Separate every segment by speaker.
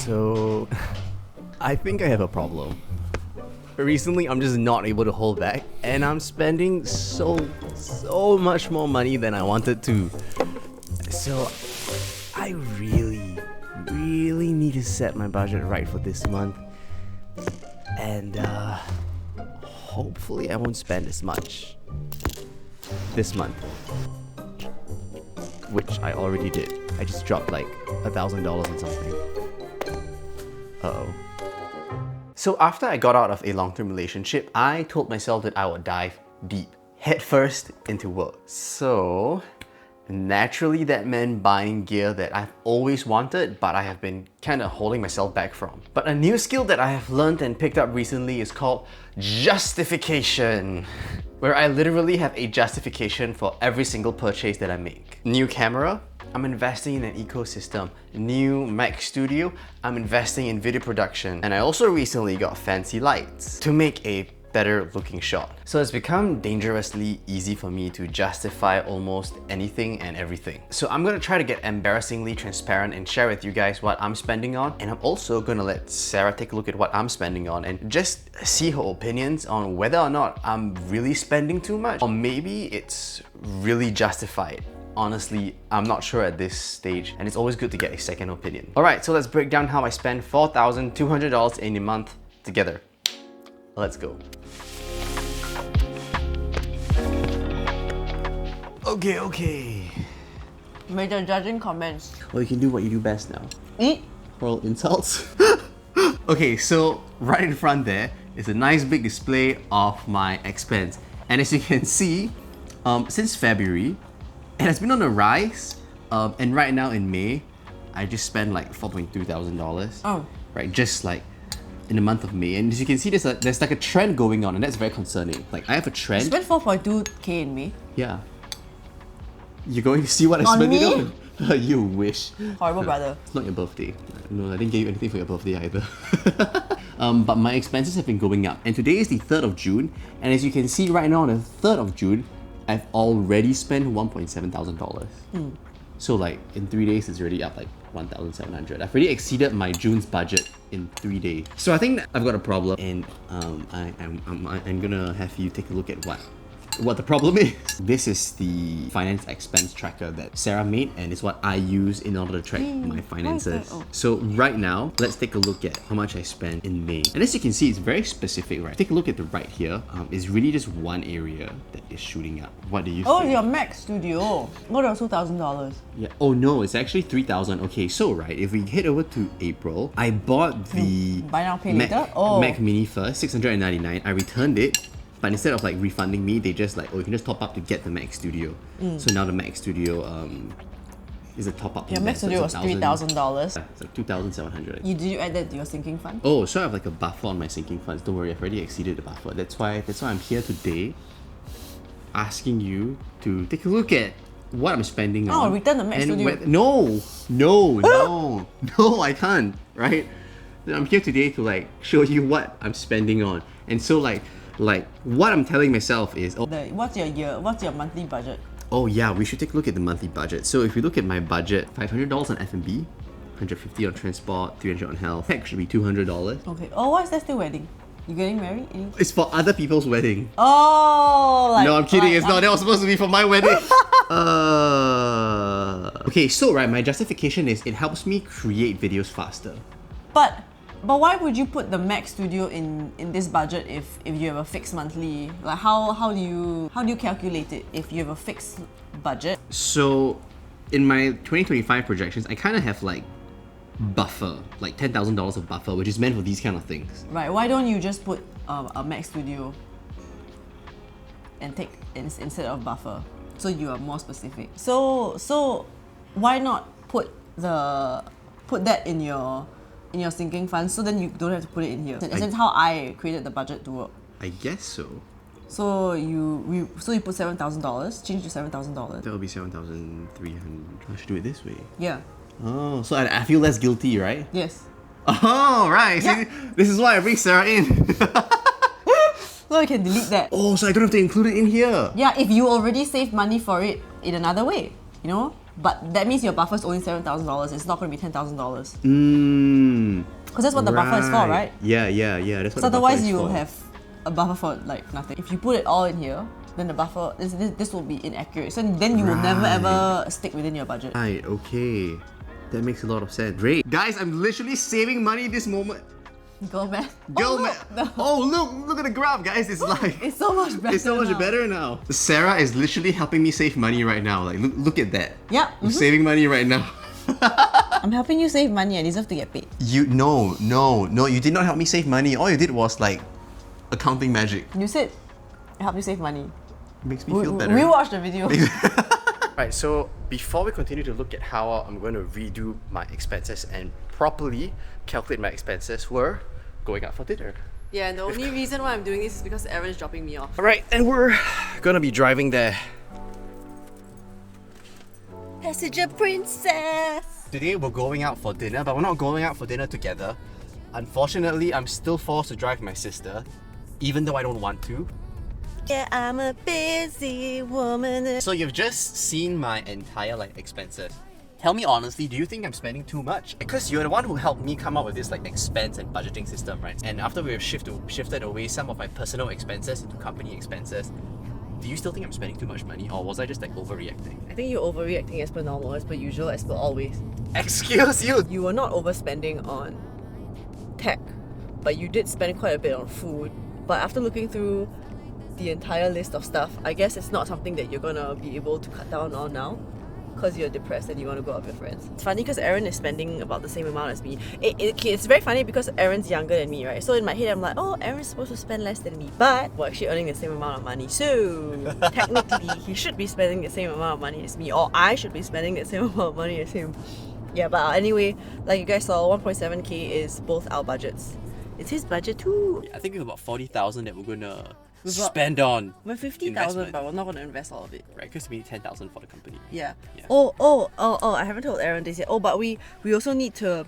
Speaker 1: So, I think I have a problem. Recently, I'm just not able to hold back, and I'm spending so much more money than I wanted to. So, I really need to set my budget right for this month, and hopefully I won't spend as much this month, which I already did. I just dropped like $1,000 on something. Uh-oh. So after I got out of a long-term relationship, I told myself that I would dive deep, headfirst into work. So naturally that meant buying gear that I've always wanted, but I have been kind of holding myself back from. But a new skill that I have learned and picked up recently is called justification, where I literally have a justification for every single purchase that I make. New camera, I'm investing in an ecosystem. New Mac Studio, I'm investing in video production. And I also recently got fancy lights to make a better looking shot. So it's become dangerously easy for me to justify almost anything and everything. So I'm gonna try to get embarrassingly transparent and share with you guys what I'm spending on. And I'm also gonna let Sarah take a look at what I'm spending on and just see her opinions on whether or not I'm really spending too much, or maybe it's really justified. Honestly, I'm not sure at this stage, and it's always good to get a second opinion. Alright, so let's break down how I spend $4,200 in a month together. Let's go. Okay.
Speaker 2: May the judging comments.
Speaker 1: Well, you can do what you do best now.
Speaker 2: Eat.
Speaker 1: Oral insults. Okay, so right in front there is a nice big display of my expense. And as you can see, since February, it has been on a rise, and right now in May, I just spent like $4,200.
Speaker 2: Oh.
Speaker 1: Right, just like in the month of May. And as you can see, there's like a trend going on, and that's very concerning. Like I have a
Speaker 2: You
Speaker 1: trend.
Speaker 2: spent 4.2k in May.
Speaker 1: Yeah. You're going to see what I
Speaker 2: On
Speaker 1: spent
Speaker 2: me?
Speaker 1: it on? You wish.
Speaker 2: Horrible brother.
Speaker 1: It's not your birthday. No, I didn't give you anything for your birthday either. But my expenses have been going up. And today is the 3rd of June. And as you can see right now on the 3rd of June, I've already spent $1,700. So like in 3 days, it's already up like 1,700. I've already exceeded my June's budget in 3 days. So I think that I've got a problem, and I'm gonna have you take a look at what the problem is. This is the finance expense tracker that Sarah made, and it's what I use in order to track my finances.
Speaker 2: Oh.
Speaker 1: So right now, let's take a look at how much I spent in May. And as you can see, it's very specific, right? Take a look at the right here. It's really just one area that is shooting up. What do you
Speaker 2: Oh,
Speaker 1: think?
Speaker 2: your Mac Studio. What was $2,000?
Speaker 1: Yeah. Oh no, it's actually 3,000. Okay, so right, if we head over to April, I bought the
Speaker 2: Buy now, pay
Speaker 1: Mac,
Speaker 2: later? Oh.
Speaker 1: Mac Mini first, $699. I returned it, but instead of like refunding me, they just like, oh, you can just top up to get the Mac Studio. So now the Mac Studio is a top up.
Speaker 2: Your Mac Studio was $3,000.
Speaker 1: Yeah, it's like 2,700.
Speaker 2: Did you add that to your sinking fund?
Speaker 1: Oh, so I have like a buffer on my sinking funds. Don't worry, I've already exceeded the buffer. That's why I'm here today, asking you to take a look at what I'm spending on.
Speaker 2: Oh, return the Mac
Speaker 1: and
Speaker 2: Studio.
Speaker 1: No, I can't, right? I'm here today to like show you what I'm spending on. And so like what I'm telling myself is,
Speaker 2: What's your monthly budget?
Speaker 1: oh yeah, we should take a look at the monthly budget. So if you look at my budget, $500 on F&B, $150 on transport, $300 on health, tech should be $200.
Speaker 2: Okay. Oh, why is that still wedding? You getting married?
Speaker 1: It's for other people's wedding.
Speaker 2: Oh, like,
Speaker 1: No, I'm kidding. It's not. That was supposed to be for my wedding. Okay, so right, my justification is it helps me create videos faster.
Speaker 2: But why would you put the Mac Studio in this budget if you have a fixed monthly? Like how do you calculate it if you have a fixed budget?
Speaker 1: So, in my 2025 projections, I kind of have like buffer, like $10,000 of buffer, which is meant for these kind of things.
Speaker 2: Right. Why don't you just put a Mac Studio and take instead of buffer, so you are more specific? So why not put that in your sinking fund, so then you don't have to put it in here. And that's how I created the budget to work.
Speaker 1: I guess so.
Speaker 2: So you put $7,000, change to $7,000.
Speaker 1: That would be 7,300. I should do it this way.
Speaker 2: Yeah.
Speaker 1: Oh, so I feel less guilty, right?
Speaker 2: Yes.
Speaker 1: Oh, right.
Speaker 2: Yeah.
Speaker 1: See, this is why I bring Sarah in.
Speaker 2: So you can delete that.
Speaker 1: Oh, so I don't have to include it in here.
Speaker 2: Yeah, if you already saved money for it in another way, you know? But that means your buffer is only $7,000. It's not going to be $10,000. Because that's what the buffer is for, right?
Speaker 1: Yeah. That's what
Speaker 2: So
Speaker 1: the buffer
Speaker 2: otherwise
Speaker 1: is
Speaker 2: you
Speaker 1: for.
Speaker 2: have a buffer for like nothing. If you put it all in here, then the buffer, this will be inaccurate. So then you will never
Speaker 1: Right.
Speaker 2: ever stick within your budget.
Speaker 1: Right, okay. That makes a lot of sense. Great. Guys, I'm literally saving money this moment.
Speaker 2: Go man.
Speaker 1: Go,
Speaker 2: oh,
Speaker 1: man.
Speaker 2: look,
Speaker 1: Oh, look at the graph, guys. It's like...
Speaker 2: It's so much better.
Speaker 1: It's so much
Speaker 2: now.
Speaker 1: better now. Sarah is literally helping me save money right now. Like, look at that.
Speaker 2: Yeah.
Speaker 1: I'm saving money right now.
Speaker 2: I'm helping you save money. I deserve to get paid.
Speaker 1: No, you did not help me save money. All you did was like accounting magic.
Speaker 2: You said I help you save money.
Speaker 1: Makes me feel better.
Speaker 2: We watched the video.
Speaker 1: Right, so before we continue to look at how I'm going to redo my expenses and properly calculate my expenses, we're going out for dinner.
Speaker 2: Yeah, and the only reason why I'm doing this is because Aaron is dropping me off.
Speaker 1: Alright, and we're gonna be driving there.
Speaker 2: Passenger princess.
Speaker 1: Today we're going out for dinner, but we're not going out for dinner together. Unfortunately, I'm still forced to drive my sister, even though I don't want to.
Speaker 2: Yeah, I'm a busy woman.
Speaker 1: So you've just seen my entire expenses. Tell me honestly, do you think I'm spending too much? Because you're the one who helped me come up with this expense and budgeting system, right? And after we've shifted away some of my personal expenses into company expenses, do you still think I'm spending too much money, or was I just overreacting?
Speaker 2: I think you're overreacting as per normal, as per usual, as per always.
Speaker 1: Excuse you!
Speaker 2: You were not overspending on tech, but you did spend quite a bit on food. But after looking through the entire list of stuff, I guess it's not something that you're gonna be able to cut down on now because you're depressed and you want to go out with your friends. It's funny because Aaron is spending about the same amount as me. It's very funny because Aaron's younger than me, right? So in my head, I'm like, oh, Aaron's supposed to spend less than me, but we're actually earning the same amount of money. So technically, he should be spending the same amount of money as me, or I should be spending the same amount of money as him. Yeah, but anyway, like you guys saw, 1.7k is both our budgets. It's his budget too.
Speaker 1: I think we have about 40,000 that we're gonna spend on.
Speaker 2: We're 50,000,
Speaker 1: investment.
Speaker 2: but we're not gonna invest all of it.
Speaker 1: Right, because we need 10,000 for the company.
Speaker 2: Yeah.
Speaker 1: Yeah.
Speaker 2: Oh, I haven't told Aaron this yet. Oh, but we also need to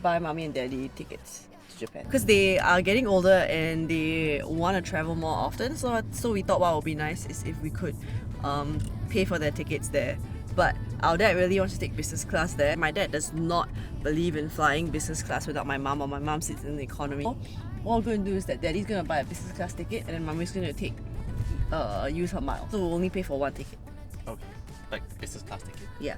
Speaker 2: buy mommy and daddy tickets to Japan because they are getting older and they want to travel more often. So we thought what would be nice is if we could pay for their tickets there. But our dad really wants to take business class there. My dad does not believe in flying business class without my mom, or my mom sits in the economy. What we're going to do is that daddy's going to buy a business class ticket and then mommy's going to take use her miles. So we'll only pay for one ticket.
Speaker 1: Okay, like business class ticket.
Speaker 2: Yeah.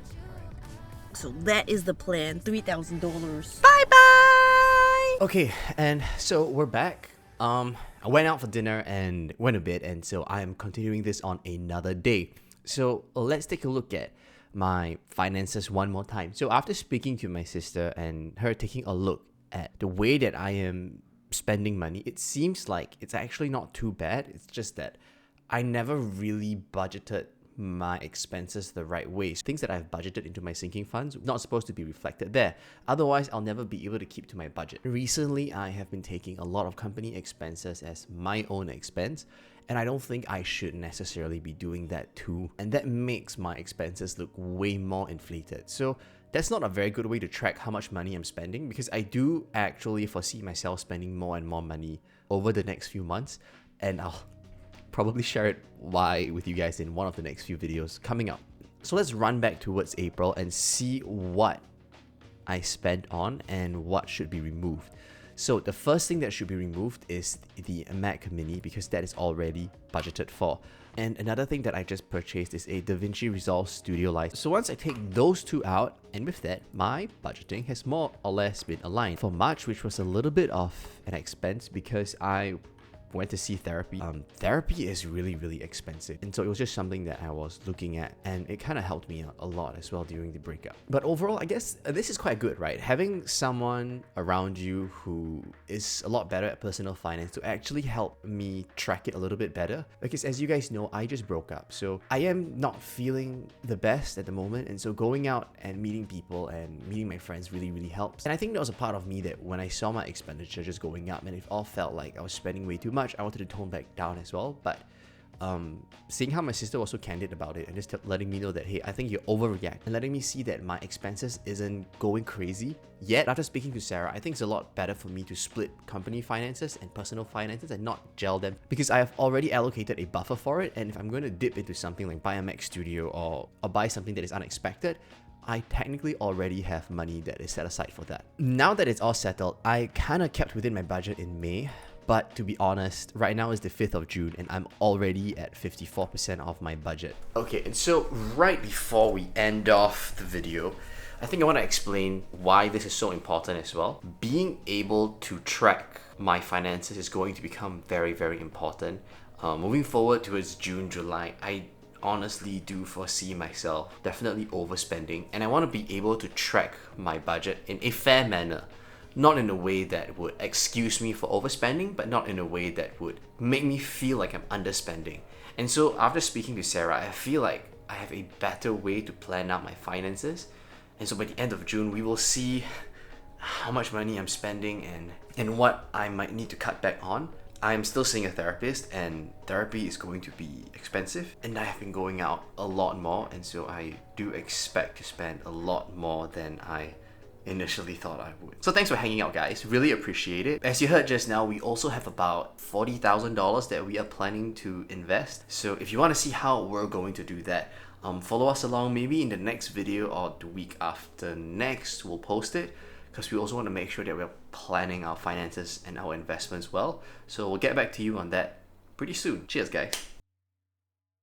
Speaker 2: So that is the plan. $3,000. Bye bye.
Speaker 1: Okay, and so we're back. I went out for dinner and went to bed, and so I am continuing this on another day. So let's take a look at my finances one more time. So after speaking to my sister and her taking a look at the way that I am spending money, it seems like it's actually not too bad. It's just that I never really budgeted my expenses the right way. Things that I've budgeted into my sinking funds not supposed to be reflected there. Otherwise, I'll never be able to keep to my budget. Recently, I have been taking a lot of company expenses as my own expense, and I don't think I should necessarily be doing that too. And that makes my expenses look way more inflated. So that's not a very good way to track how much money I'm spending, because I do actually foresee myself spending more and more money over the next few months, and I'll probably share it why with you guys in one of the next few videos coming up. So let's run back towards April and see what I spent on and what should be removed. So the first thing that should be removed is the Mac Mini, because that is already budgeted for. And another thing that I just purchased is a DaVinci Resolve Studio license. So once I take those two out, and with that, my budgeting has more or less been aligned. For March, which was a little bit of an expense because I went to see therapy. Therapy is really, really expensive. And so it was just something that I was looking at, and it kind of helped me a lot as well during the breakup. But overall, I guess this is quite good, right? Having someone around you who is a lot better at personal finance to actually help me track it a little bit better. Because as you guys know, I just broke up. So I am not feeling the best at the moment. And so going out and meeting people and meeting my friends really, really helps. And I think there was a part of me that when I saw my expenditure just going up and it all felt like I was spending way too much, I wanted to tone back down as well. But seeing how my sister was so candid about it and just letting me know that, hey, I think you overreact, and letting me see that my expenses isn't going crazy yet. After speaking to Sarah, I think it's a lot better for me to split company finances and personal finances and not gel them, because I have already allocated a buffer for it. And if I'm going to dip into something like buy a Mac Studio or buy something that is unexpected, I technically already have money that is set aside for that. Now that it's all settled, I kind of kept within my budget in May. But to be honest, right now is the 5th of June and I'm already at 54% of my budget. Okay, and so right before we end off the video, I think I want to explain why this is so important as well. Being able to track my finances is going to become very, very important. Moving forward towards June, July, I honestly do foresee myself definitely overspending, and I want to be able to track my budget in a fair manner. Not in a way that would excuse me for overspending, but not in a way that would make me feel like I'm underspending. And so after speaking to Sarah, I feel like I have a better way to plan out my finances. And so by the end of June, we will see how much money I'm spending and what I might need to cut back on. I'm still seeing a therapist, and therapy is going to be expensive, and I have been going out a lot more, and so I do expect to spend a lot more than I initially thought I would. So thanks for hanging out, guys. Really appreciate it. As you heard just now, we also have about $40,000 that we are planning to invest. So if you want to see how we're going to do that, follow us along. Maybe in the next video or the week after next, we'll post it, because we also want to make sure that we're planning our finances and our investments well. So we'll get back to you on that pretty soon. Cheers, guys.